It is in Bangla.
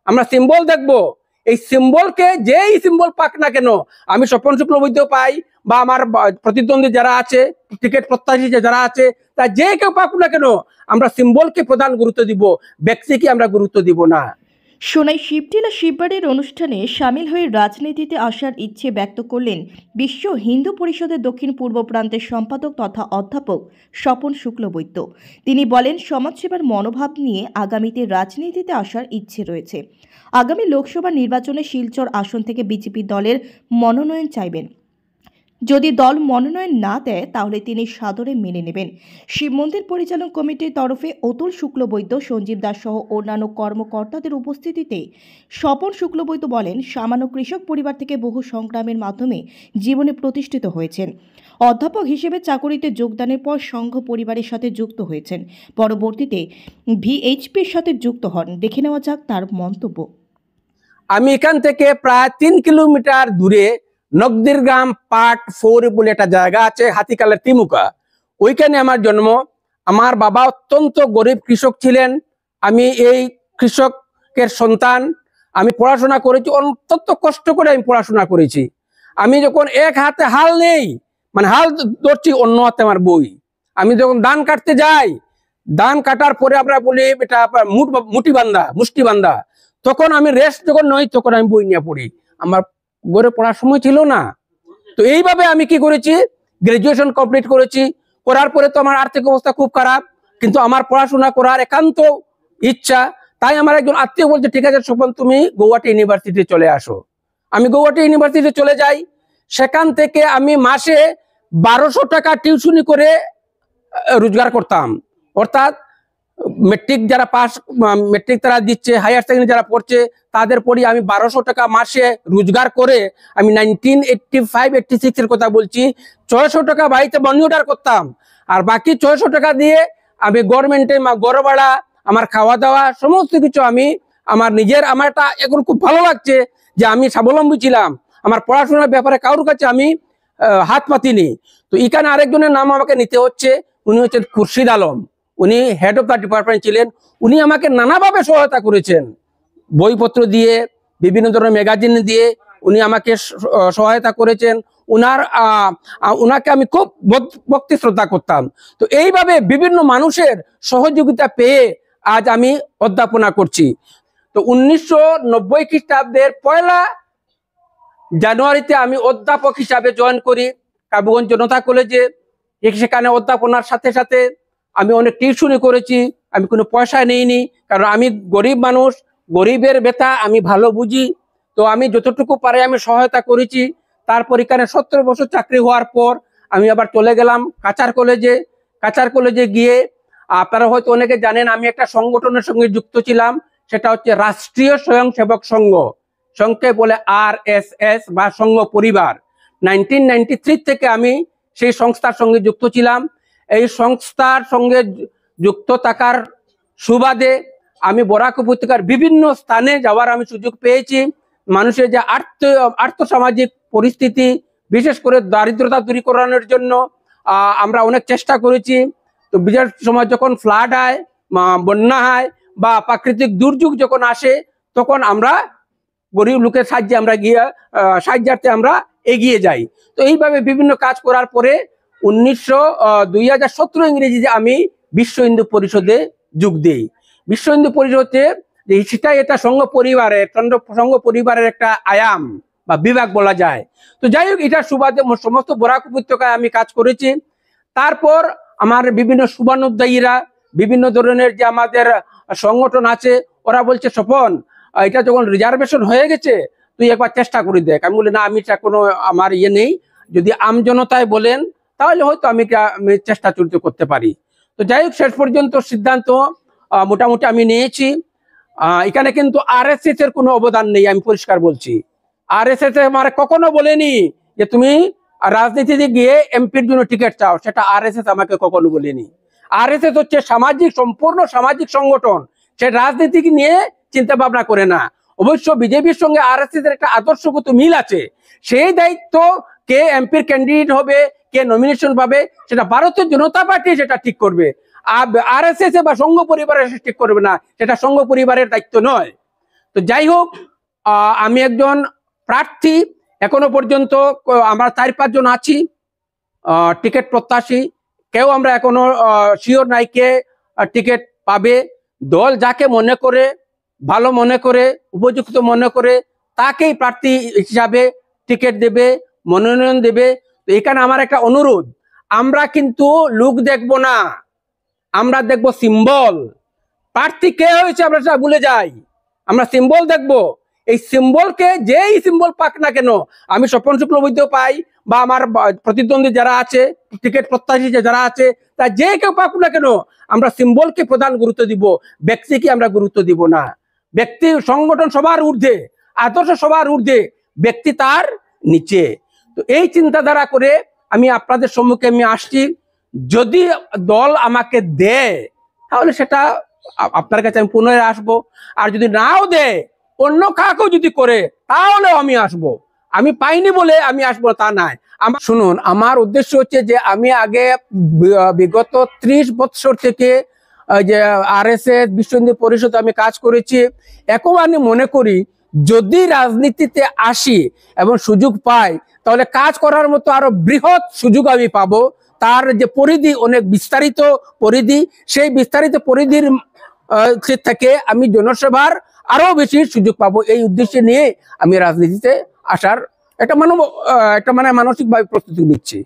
আমরা সিম্বল দেখব। এই সিম্বলকে যেই সিম্বল পাক না কেন, আমি স্বপন শুক্লবৈদ্য পাই বা আমার প্রতিদ্বন্দ্বী যারা আছে, টিকিট প্রত্যাশী যারা আছে, তা যে কেউ পাক না কেন, আমরা সিম্বলকে প্রধান গুরুত্ব দিব, ব্যক্তিকে আমরা গুরুত্ব দিব না। সোনাই শিবটিলা শিববাড়ির অনুষ্ঠানে সামিল হয়ে রাজনীতিতে আসার ইচ্ছে ব্যক্ত করলেন বিশ্ব হিন্দু পরিষদের দক্ষিণ পূর্ব প্রান্তের সম্পাদক তথা অধ্যাপক স্বপন শুক্লবৈদ্য। তিনি বলেন, সমাজসেবার মনোভাব নিয়ে আগামীতে রাজনীতিতে আসার ইচ্ছে রয়েছে। আগামী লোকসভা নির্বাচনে শিলচর আসন থেকে বিজেপি দলের মনোনয়ন চাইবেন। যদি দল মনোনয়ন না দেয় তাহলে তিনি সাদরে মেনে নেবেন। শিব মন্দির পরিচালন কমিটির তরফে অতুল শুক্লবৈদ্য, সঞ্জীব দাস সহ অন্যান্য কর্মকর্তাদের উপস্থিতিতে স্বপন শুক্লবৈদ্য বলেন, সামান্য কৃষক পরিবার থেকে বহু সংগ্রামের মাধ্যমে জীবনে প্রতিষ্ঠিত হয়েছেন। অধ্যাপক হিসেবে চাকুরিতে যোগদানের পর সংঘ পরিবারের সাথে যুক্ত হয়েছেন। পরবর্তীতে ভিএইচপির সাথে যুক্ত হন। দেখে নেওয়া যাক তার মন্তব্য। আমি এখান থেকে প্রায় 3 কিলোমিটার দূরে নগদির গ্রাম পার্ট 4 বলে একটা জায়গা আছে, হাতিকালের তিমুকা, ওইখানে আমার জন্ম। আমার বাবা অত্যন্ত গরিব কৃষক ছিলেন। আমি এই কৃষকের সন্তান। আমি পড়াশোনা করেছি, অত্যন্ত কষ্ট করে আমি পড়াশোনা করেছি। আমি যখন এক হাতে হাল নেই, মানে হাল ধরছি, অন্য হাতে আমার বই। আমি যখন ধান কাটতে যাই, ধান কাটার পরে আমরা বলি এটা মুষ্টি বান্ধা, তখন আমি রেস্ট যখন নই, তখন আমি বই নিয়ে পড়ি। আমার ঘরে পড়ার সময় ছিল না। তো এইভাবে আমি কি করেছি, গ্রাজুয়েশন কমপ্লিট করেছি। করার পরে তো আমার আর্থিক অবস্থা খুব খারাপ, কিন্তু আমার পড়াশোনা করার একান্ত ইচ্ছা। তাই আমার একজন আত্মীয় বলছে, ঠিক আছে স্বপন, তুমি গৌহাটি ইউনিভার্সিটি চলে আসো। আমি গৌহাটি ইউনিভার্সিটি চলে যাই। সেখান থেকে আমি মাসে 1200 টাকা টিউশনি করে রোজগার করতাম। অর্থাৎ মেট্রিক যারা মেট্রিক তারা দিচ্ছে, হায়ার সেকেন্ডারি যারা পড়ছে, তাদের পরই আমি 1200 টাকা মাসে রোজগার করে, আমি 1985-86 এর কথা বলছি, 600 টাকা বাড়িতে মানি অর্ডার করতাম। আর বাকি 600 টাকা দিয়ে আমি গভর্নমেন্টে ঘর ভাড়া, আমার খাওয়া দাওয়া, সমস্ত কিছু আমি আমার নিজের, আমার এটা এখন খুব ভালো লাগছে যে আমি স্বাবলম্বী ছিলাম। আমার পড়াশোনার ব্যাপারে কারোর কাছে আমি হাত পাতিনি। তো এখানে আরেকজনের নাম আমাকে নিতে হচ্ছে, উনি হচ্ছেন খুরশিদ আলম। উনি হেড অফ দ্য ডিপার্টমেন্ট ছিলেন। উনি আমাকে নানাভাবে সহায়তা করেছেন, বইপত্র দিয়ে, বিভিন্ন ধরনের ম্যাগাজিন দিয়ে উনি আমাকে সহায়তা করেছেন। উনাকে আমি খুব ভক্তি শ্রদ্ধা করতাম। তো এইভাবে বিভিন্ন মানুষের সহযোগিতা পেয়ে আজ আমি অধ্যাপনা করছি। তো 1990 খ্রিস্টাব্দের 1 জানুয়ারিতে আমি অধ্যাপক হিসাবে জয়েন করি কাবুগঞ্জ জনতা কলেজে। সেখানে অধ্যাপনার সাথে সাথে আমি অনেক টিউশনি করেছি। আমি কোনো পয়সা নেইনি, কারণ আমি গরিব মানুষ, গরিবের ব্যথা আমি ভালো বুঝি। তো আমি যতটুকু পারে আমি সহায়তা করেছি। তারপর এখানে 17 বছর চাকরি হওয়ার পর আমি আবার চলে গেলাম কাচার কলেজে। কাচার কলেজে গিয়ে আপনারা হয়তো অনেকে জানেন, আমি একটা সংগঠনের সঙ্গে যুক্ত ছিলাম, সেটা হচ্ছে রাষ্ট্রীয় স্বয়ংসেবক সংঘ, সংক্ষেপে বলে RSS বা সংঘ পরিবার। 1993 থেকে আমি সেই সংস্থার সঙ্গে যুক্ত ছিলাম। এই সংস্থার সঙ্গে যুক্ত থাকার সুবাদে আমি বরাক উপত্যকার বিভিন্ন স্থানে যাওয়ার আমি সুযোগ পেয়েছি। মানুষের যে আর্থসামাজিক পরিস্থিতি, বিশেষ করে দারিদ্রতা দূরীকরণের জন্য আমরা অনেক চেষ্টা করেছি। তো বিশেষ সময় যখন ফ্লাড হয়, বন্যা হয় বা প্রাকৃতিক দুর্যোগ যখন আসে, তখন আমরা গরিব লোকের সাহায্যে আমরা সাহায্যার্থে আমরা এগিয়ে যাই। তো এইভাবে বিভিন্ন কাজ করার পরে 2017 ইংরেজিতে আমি বিশ্ব হিন্দু পরিষদে যোগ দিই। বিশ্ব হিন্দু পরিষদে সেটাই এটা সংঘ পরিবারের একটা আয়াম বা বিভাগ বলা যায়। তো যাই হোক, এটার সুবাদে সমস্ত বরাক উপত্যকায় আমি কাজ করেছি। তারপর আমার বিভিন্ন শুভানুধ্যায়ীরা, বিভিন্ন ধরনের যে আমাদের সংগঠন আছে, ওরা বলছে, স্বপন, এটা যখন রিজার্ভেশন হয়ে গেছে, তুই একবার চেষ্টা করে দেখ। আমি বলি, না, আমি কোনো আমার ইয়ে নেই, যদি আমজনতায় বলেন তাহলে হয়তো আমি চেষ্টা করতে পারি। তো যাই হোক, শেষ পর্যন্ত সিদ্ধান্ত মোটামুটি আমি নিয়েছি। এখানে কিন্তু RSS এর কোনো অবদান নেই, আমি পরিষ্কার বলছি। RSS আমার কখনো বলেনি যে তুমি রাজনীতিতে গিয়ে এমপির জন্য টিকিট চাও, সেটা RSS আমাকে কখনো বলেনি। RSS হচ্ছে সম্পূর্ণ সামাজিক সংগঠন, সে রাজনীতি নিয়ে চিন্তা ভাবনা করে না। অবশ্য বিজেপির সঙ্গে RSS এর একটা আদর্শগত মিল আছে। সেই দায়িত্ব কে এমপির ক্যান্ডিডেট হবে, কে নমিনেশন পাবে, সেটা ভারতীয় জনতা পার্টি সেটা ঠিক করবে। RSS বা সংঘ পরিবারের ঠিক করবে না, সেটা সংঘ পরিবারের দায়িত্ব নয়। তো যাই হোক, আমি একজন প্রার্থী, এখনো পর্যন্ত আমরা 4-5 জন আছি টিকিট প্রত্যাশী। কেউ আমরা এখনো শিওর নাই কে টিকিট পাবে। দল যাকে মনে করে, ভালো মনে করে, উপযুক্ত মনে করে তাকেই প্রার্থী হিসাবে টিকিট দেবে, মনোনয়ন দেবে। তো এখানে আমার একটা অনুরোধ, আমরা কিন্তু লোক দেখব না, আমরা দেখব সিম্বল। প্রার্থী কে হয়েছে আমরা সেটা ভুলে যাই, আমরা সিম্বল দেখব। এই সিম্বলকে, যেই সিম্বল পাক না কেন, আমি স্বপন শুক্লবৈদ্য পাই বা আমার প্রতিদ্বন্দ্বী যারা আছে, টিকিট প্রত্যাশী যারা আছে, তা যে কেউ পাক না কেন, আমরা সিম্বলকে প্রধান গুরুত্ব দিব, ব্যক্তিকে আমরা গুরুত্ব দিব না। ব্যক্তি সংগঠন সবার ঊর্ধ্বে, আদর্শ সবার ঊর্ধ্বে, ব্যক্তি তার নিচে। তো এই চিন্তাধারা করে আমি আপনাদের সম্মুখে আমি আসছি। যদি দল আমাকে দেয় তাহলে সেটা আপনার কাছে আমি পুনরায় আসবো, আর যদি নাও দেয়, অন্য কাউকেও যদি করে তাহলেও আমি আসবো। আমি পাইনি বলে আমি আসবো তা নাই। আমার শুনুন, আমার উদ্দেশ্য হচ্ছে যে আমি আগে বিগত 30 বছর থেকে যে RSS বিশ্ব হিন্দু পরিষদ আমি কাজ করেছি। এখন আমি মনে করি যদি রাজনীতিতে আসি এবং সুযোগ পাই, তাহলে কাজ করার মতো আরো বৃহৎ সুযোগ আমি পাবো। তার যে পরিধি, অনেক বিস্তারিত পরিধি, সেই বিস্তারিত পরিধির থেকে আমি জনসেবার আরো বেশি সুযোগ পাবো। এই উদ্দেশ্যে নিয়ে আমি রাজনীতিতে আসার একটা মানসিকভাবে প্রস্তুতি নিচ্ছি।